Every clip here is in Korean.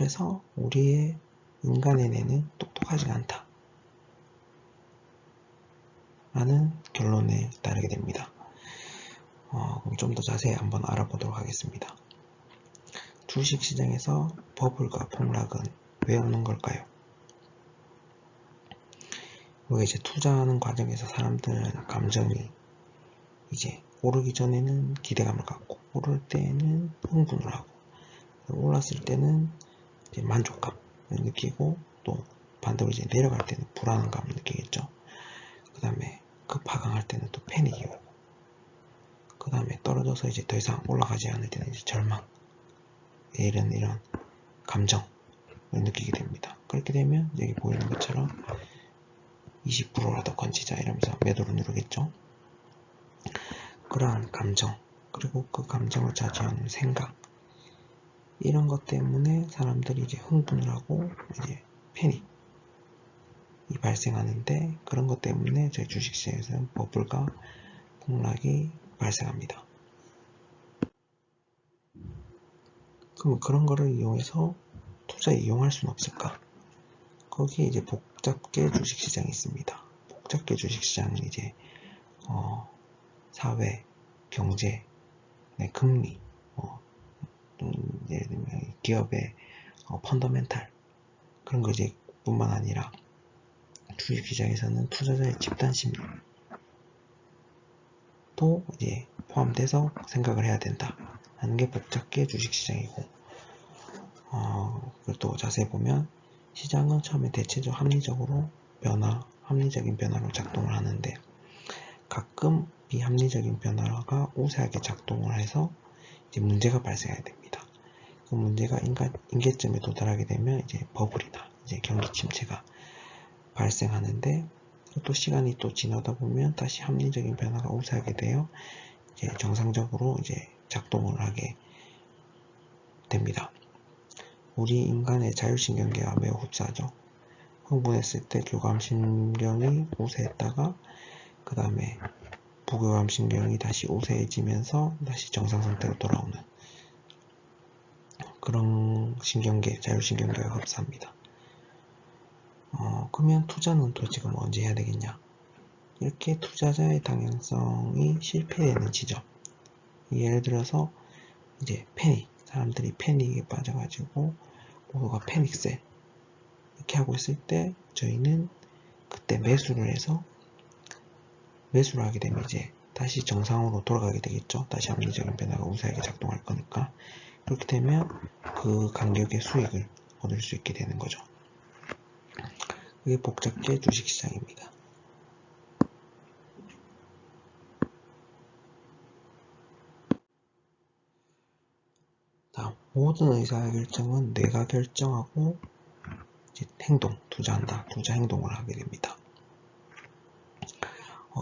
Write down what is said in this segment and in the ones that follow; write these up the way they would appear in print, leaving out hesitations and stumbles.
그래서 우리의 인간의 뇌는 똑똑하지 않다 라는 결론에 따르게 됩니다. 그럼 좀 더 자세히 한번 알아보도록 하겠습니다. 주식시장에서 버블과 폭락은 왜 오는 걸까요? 이게 이제 투자하는 과정에서 사람들은 감정이 이제 오르기 전에는 기대감을 갖고, 오를 때는 흥분을 하고, 올랐을 때는 이제 만족감을 느끼고, 또 반대로 이제 내려갈 때는 불안감을 느끼겠죠. 그 다음에 급하강할 때는 또 패닉이 오고, 그 다음에 떨어져서 이제 더 이상 올라가지 않을 때는 이제 절망, 이런 감정을 느끼게 됩니다. 그렇게 되면 여기 보이는 것처럼 20%라도 건지자 이러면서 매도를 누르겠죠. 그러한 감정, 그리고 그 감정을 좌지하는 생각, 이런 것 때문에 사람들이 이제 흥분을 하고 이제 패닉이 발생하는데, 그런 것 때문에 저희 주식시장에서는 버블과 폭락이 발생합니다. 그럼 그런 거를 이용해서 투자에 이용할 수는 없을까? 거기에 이제 복잡계 주식시장이 있습니다. 복잡계 주식시장은 이제 사회, 경제, 금리, 예를 들면 기업의 펀더멘탈, 그런 거 이제 뿐만 아니라 주식시장에서는 투자자의 집단 심리 또 이제 포함돼서 생각을 해야 된다 하는 게 복잡계 주식시장이고, 그걸 또 자세히 보면 시장은 처음에 대체적 합리적인 변화로 작동을 하는데, 가끔 비합리적인 변화가 우세하게 작동을 해서 이제 문제가 발생해야 됩니다. 그 문제가 임계점에 도달하게 되면 이제 버블이나 이제 경기 침체가 발생하는데, 또 시간이 또 지나다 보면 다시 합리적인 변화가 우세하게 되어 이제 정상적으로 이제 작동을 하게 됩니다. 우리 인간의 자율신경계와 매우 흡사하죠. 흥분했을 때 교감신경이 우세했다가 그 다음에 부교감신경이 다시 우세해지면서 다시 정상 상태로 돌아오는 그런 신경계, 자율신경계가 흡사합니다. 그러면 투자는 또 지금 언제 해야 되겠냐? 이렇게 투자자의 방향성이 실패되는 지점, 예를 들어서 이제 사람들이 패닉에 빠져가지고 모두가 패닉셀 이렇게 하고 있을 때 저희는 그때 매수를 하게 되면 이제 다시 정상으로 돌아가게 되겠죠. 다시 합리적인 변화가 우세하게 작동할 거니까. 그렇게 되면 그 간격의 수익을 얻을 수 있게 되는 거죠. 그게 복잡계 주식시장입니다. 다음, 모든 의사결정은 뇌가 결정하고 이제 투자한다, 투자 행동을 하게 됩니다.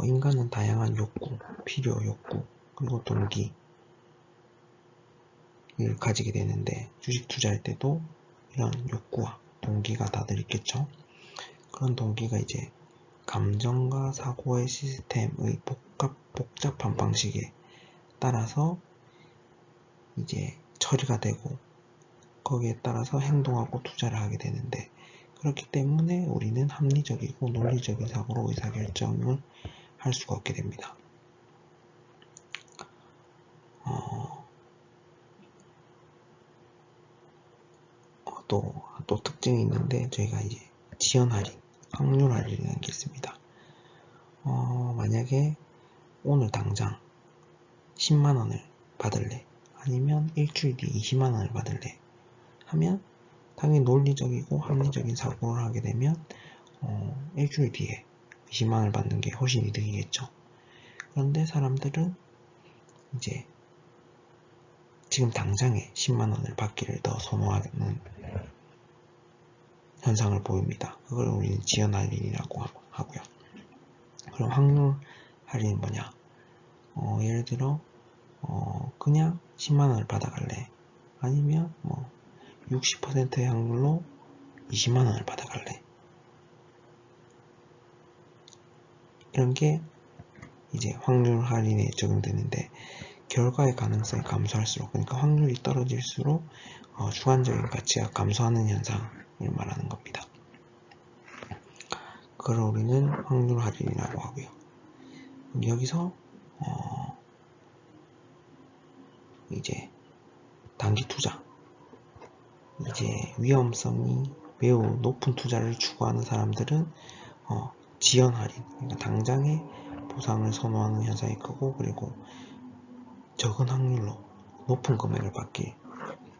인간은 다양한 욕구, 필요 욕구, 그리고 동기를 가지게 되는데, 주식 투자할 때도 이런 욕구와 동기가 다들 있겠죠. 그런 동기가 이제 감정과 사고의 시스템의 복잡한 방식에 따라서 이제 처리가 되고, 거기에 따라서 행동하고 투자를 하게 되는데, 그렇기 때문에 우리는 합리적이고 논리적인 사고로 의사결정을 할 수가 없게 됩니다. 또 특징이 있는데, 저희가 이제 지연 할인, 확률 할인이라는 게 있습니다. 만약에 오늘 당장 10만원을 받을래, 아니면 일주일 뒤에 20만원을 받을래 하면 당연히 논리적이고 합리적인 사고를 하게 되면 일주일 뒤에 20만원을 받는 게 훨씬 이득이겠죠. 그런데 사람들은 이제 지금 당장에 10만원을 받기를 더 선호하는 현상을 보입니다. 그걸 우리는 지연 할인이라고 하고요. 그럼 확률 할인이 뭐냐? 예를 들어 그냥 10만원을 받아갈래, 아니면 60%의 확률로 20만원을 받아갈래, 이런 게 이제 확률 할인에 적용되는데, 결과의 가능성이 감소할수록, 그러니까 확률이 떨어질수록 주관적인 가치가 감소하는 현상을 말하는 겁니다. 그걸 우리는 확률 할인이라고 하고요. 여기서 이제 단기 투자, 이제 위험성이 매우 높은 투자를 추구하는 사람들은 지연 할인, 그러니까 당장의 보상을 선호하는 현상이 크고, 그리고 적은 확률로 높은 금액을 받길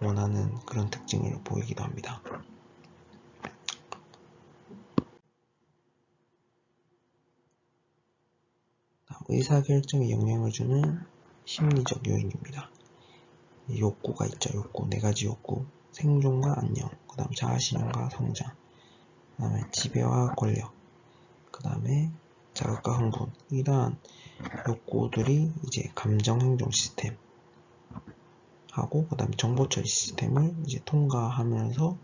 원하는 그런 특징을 보이기도 합니다. 의사결정에 영향을 주는 심리적 요인입니다. 욕구가 있죠. 욕구, 4가지 욕구. 생존과 안녕, 그 다음 자아실현과 성장, 그 다음에 지배와 권력, 그 다음에 자극과 흥분. 이러한 욕구들이 이제 감정행동 시스템 하고, 그 다음에 정보처리 시스템을 이제 통과하면서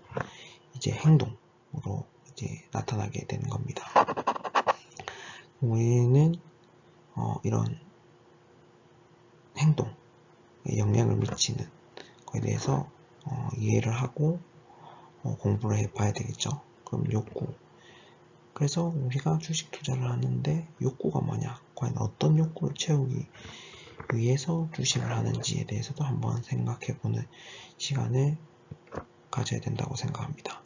이제 행동으로 이제 나타나게 되는 겁니다. 우리는 이런 행동에 영향을 미치는 거에 대해서 이해를 하고 공부를 해봐야 되겠죠. 그럼 욕구. 그래서 우리가 주식 투자를 하는데 욕구가 뭐냐, 과연 어떤 욕구를 채우기 위해서 주식을 하는지에 대해서도 한번 생각해보는 시간을 가져야 된다고 생각합니다.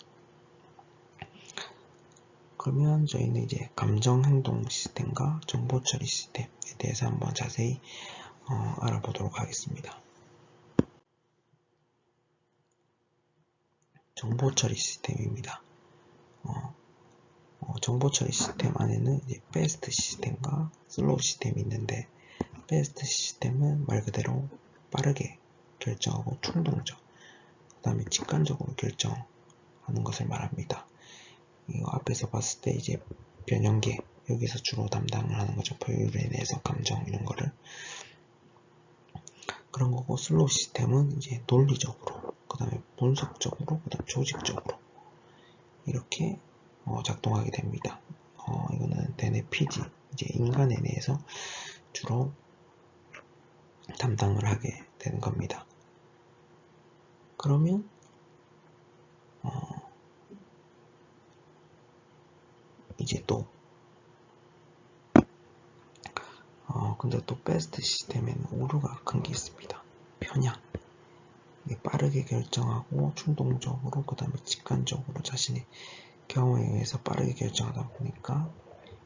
그러면 저희는 이제 감정행동 시스템과 정보처리 시스템에 대해서 한번 자세히 알아보도록 하겠습니다. 정보처리 시스템입니다. 정보처리 시스템 안에는 이제 패스트 시스템과 슬로우 시스템이 있는데, 패스트 시스템은 말 그대로 빠르게 결정하고 충동적, 그 다음에 직관적으로 결정하는 것을 말합니다. 이거 앞에서 봤을 때 이제 변형계, 여기서 주로 담당을 하는 거죠. 포유류에 대해서 감정 이런 거를. 그런 거고, 슬로우 시스템은 이제 논리적으로, 그 다음에 분석적으로, 그 다음에 조직적으로 이렇게 작동하게 됩니다. 이거는 대뇌 PD, 이제 인간에 대해서 주로 담당을 하게 되는 겁니다. 그러면 이제 또 근데 또 베스트 시스템에는 오류가 큰 게 있습니다. 편향. 빠르게 결정하고 충동적으로, 그 다음에 직관적으로 자신의 경험에 의해서 빠르게 결정하다 보니까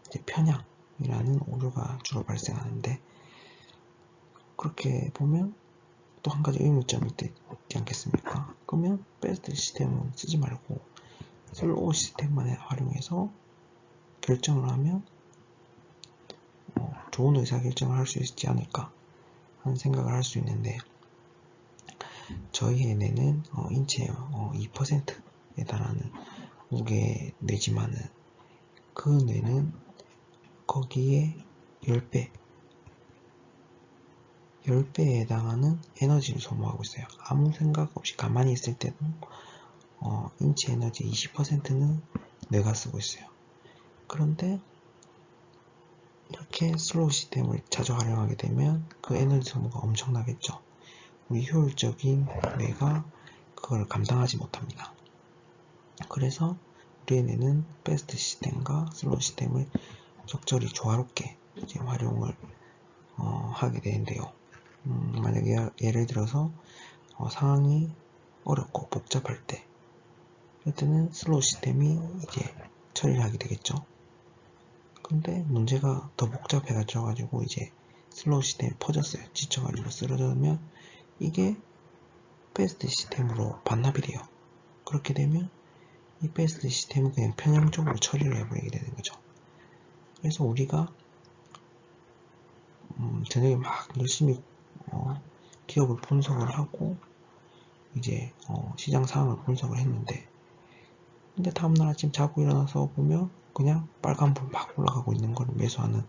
이제 편향이라는 오류가 주로 발생하는데, 그렇게 보면 또 한 가지 의문점이 있지 않겠습니까? 그러면 베스트 시스템은 쓰지 말고 슬로우 시스템만 활용해서 결정을 하면 좋은 의사결정을 할 수 있지 않을까 하는 생각을 할 수 있는데, 저희의 뇌는 인체의 2%에 달하는 무게 뇌지만은 그 뇌는 거기에 10배에 해당하는 에너지를 소모하고 있어요. 아무 생각 없이 가만히 있을 때도 인체 에너지 20%는 뇌가 쓰고 있어요. 그런데 이렇게 슬로우 시스템을 자주 활용하게 되면 그 에너지 소모가 엄청나겠죠. 우리 효율적인 뇌가 그걸 감당하지 못합니다. 그래서 우리의 뇌는 패스트 시스템과 슬로우 시스템을 적절히 조화롭게 이제 활용을 하게 되는데요. 만약에 예를 들어서 상황이 어렵고 복잡할 때, 그럴 때는 슬로우 시스템이 이제 처리를 하게 되겠죠. 근데 문제가 더 복잡해가지고 이제 슬로우 시스템이 퍼졌어요. 지쳐가지고 쓰러지면 이게 패스트 시스템으로 반납이 돼요. 그렇게 되면 이 패스트 시스템은 그냥 편향적으로 처리를 해버리게 되는 거죠. 그래서 우리가 저녁에 막 열심히 기업을 분석을 하고 이제 시장 상황을 분석을 했는데, 근데 다음날 아침 자고 일어나서 보면 그냥 빨간불 막 올라가고 있는 걸 매수하는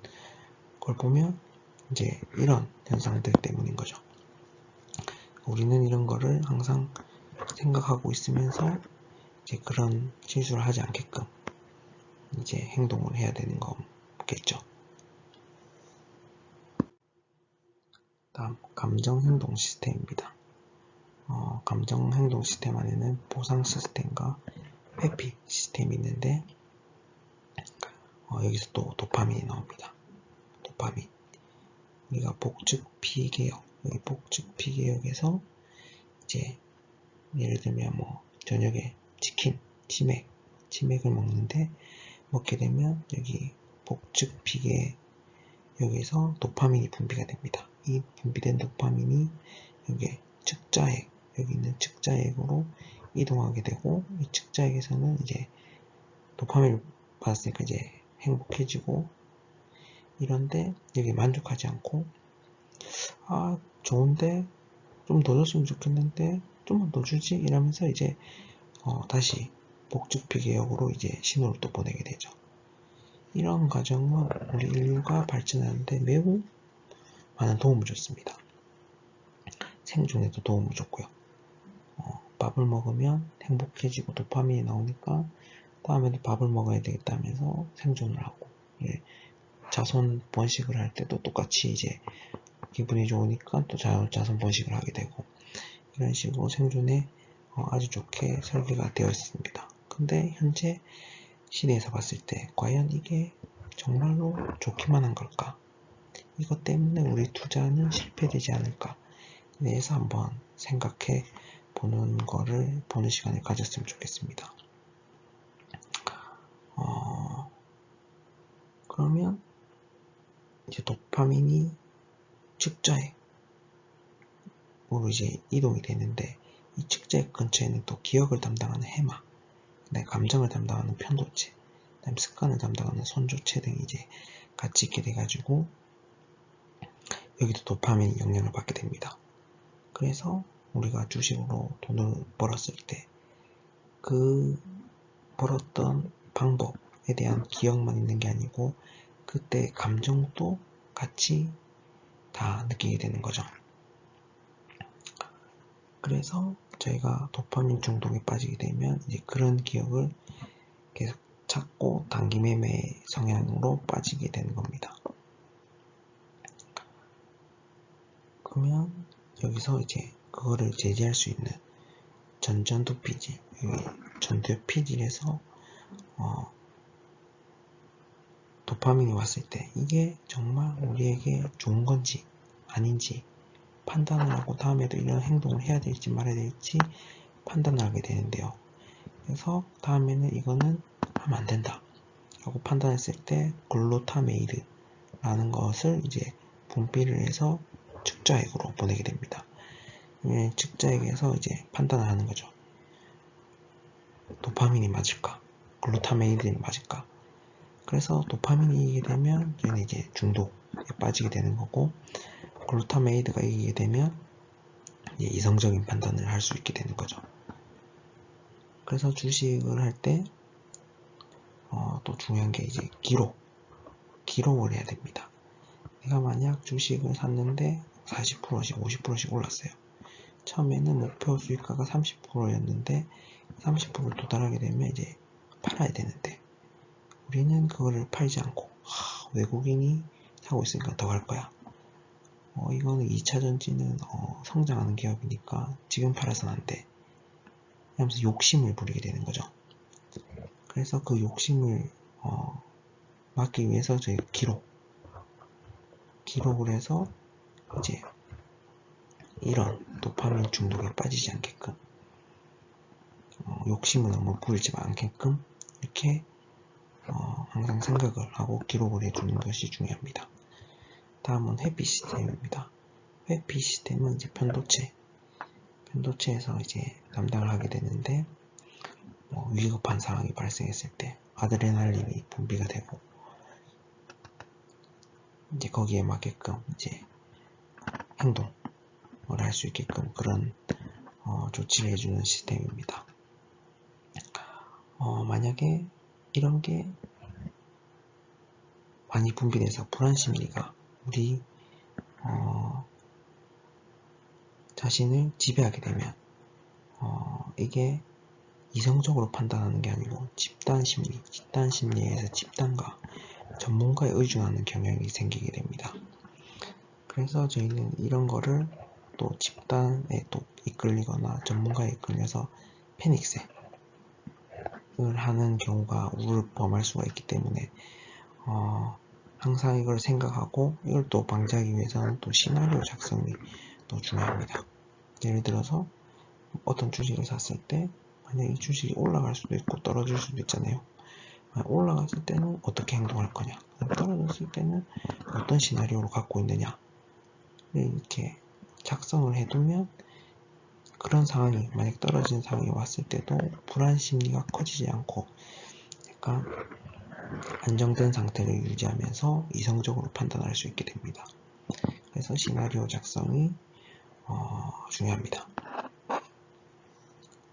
걸 보면 이제 이런 현상들 때문인 거죠. 우리는 이런 거를 항상 생각하고 있으면서 이제 그런 실수를 하지 않게끔 이제 행동을 해야 되는 거겠죠. 다음 감정행동 시스템입니다. 감정행동 시스템 안에는 보상 시스템과 회피 시스템이 있는데 여기서 또 도파민이 나옵니다. 도파민. 우리가 복측 피개역, 여기 복측 피개역에서 이제 예를 들면 뭐 저녁에 치킨, 치맥을 먹는데 먹게 되면 여기 복측 피개역에서 도파민이 분비가 됩니다. 이 분비된 도파민이 여기 측자액, 여기 있는 측자액으로 이동하게 되고 이 측자액에서는 이제 도파민을 받았으니까 이제 행복해지고 이런데 여기 만족하지 않고 좋은데 좀 더 줬으면 좋겠는데 좀만 더 주지 이러면서 이제 다시 복측피계역으로 이제 신호를 또 보내게 되죠. 이런 과정은 우리 인류가 발전하는데 매우 많은 도움을 줬습니다. 생존에도 도움을 줬고요. 밥을 먹으면 행복해지고 도파민이 나오니까 다음에도 밥을 먹어야 되겠다면서 생존을 하고 자손 번식을 할 때도 똑같이 이제 기분이 좋으니까 또 자손 번식을 하게 되고 이런 식으로 생존에 아주 좋게 설계가 되어 있습니다. 근데 현재 시대에서 봤을 때 과연 이게 정말로 좋기만 한 걸까? 이것 때문에 우리 투자는 실패되지 않을까? 에 대해서 한번 생각해 보는 시간을 가졌으면 좋겠습니다. 그러면 이제 도파민이 측자액으로 이제 이동이 되는데 이 측자액 근처에는 또 기억을 담당하는 해마, 감정을 담당하는 편도체, 그다음 습관을 담당하는 손조체 등이 이제 같이 있게 돼가지고 여기도 도파민이 영향을 받게 됩니다. 그래서 우리가 주식으로 돈을 벌었을 때 그 벌었던 방법에 대한 기억만 있는 게 아니고 그때 감정도 같이 다 느끼게 되는 거죠. 그래서 저희가 도파민 중독에 빠지게 되면 이제 그런 기억을 계속 찾고 단기 매매 성향으로 빠지게 되는 겁니다. 그러면 여기서 이제 그거를 제지할 수 있는 전두 피질, 전두 피질에서 도파민이 왔을 때 이게 정말 우리에게 좋은 건지 아닌지 판단을 하고 다음에도 이런 행동을 해야 될지 말아야 될지 판단을 하게 되는데요. 그래서 다음에는 이거는 하면 안 된다 라고 판단했을 때 글루타메이드 라는 것을 이제 분비를 해서 측자액으로 보내게 됩니다. 측자액에서 이제 판단을 하는 거죠. 도파민이 맞을까? 글루타메이드이 맞을까? 그래서 도파민이 이기게 되면 저희는 이제 중독에 빠지게 되는 거고 글루타메이드가 이기게 되면 이제 이성적인 판단을 할 수 있게 되는 거죠. 그래서 주식을 할 때 또 중요한 게 이제 기록을 해야 됩니다. 내가 만약 주식을 샀는데 40%씩 50%씩 올랐어요. 처음에는 목표 수익가가 30%였는데 30%를 도달하게 되면 이제 팔아야 되는데 우리는 그거를 팔지 않고 외국인이 사고 있으니까 더 갈 거야. 이거는 2차전지는 성장하는 기업이니까 지금 팔아서는 안 돼. 하면서 욕심을 부리게 되는 거죠. 그래서 그 욕심을 막기 위해서 저희 기록을 해서 이제 이런 도파민 중독에 빠지지 않게끔 욕심을 너무 부리지 않게끔 이렇게 항상 생각을 하고 기록을 해주는 것이 중요합니다. 다음은 회피 시스템입니다. 회피 시스템은 이제 편도체에서 이제 담당을 하게 되는데 위급한 상황이 발생했을 때 아드레날린이 분비가 되고 이제 거기에 맞게끔 이제 행동을 할 수 있게끔 그런 조치를 해주는 시스템입니다. 만약에 이런 게 많이 분비돼서 불안 심리가 우리 자신을 지배하게 되면 이게 이성적으로 판단하는 게 아니고 집단 심리에서 집단과 전문가에 의존하는 경향이 생기게 됩니다. 그래서 저희는 이런 거를 또 집단에 또 이끌리거나 전문가에 이끌려서 패닉셀을 하는 경우가 우를 범할 수가 있기 때문에 항상 이걸 생각하고 이걸 또 방지하기 위해서는 또 시나리오 작성이 또 중요합니다. 예를 들어서 어떤 주식을 샀을 때 만약 이 주식이 올라갈 수도 있고 떨어질 수도 있잖아요. 올라갔을 때는 어떻게 행동할 거냐, 떨어졌을 때는 어떤 시나리오를 갖고 있느냐, 이렇게 작성을 해두면 그런 상황이 만약 떨어지는 상황이 왔을 때도 불안 심리가 커지지 않고 약간 안정된 상태를 유지하면서 이성적으로 판단할 수 있게 됩니다. 그래서 시나리오 작성이 중요합니다.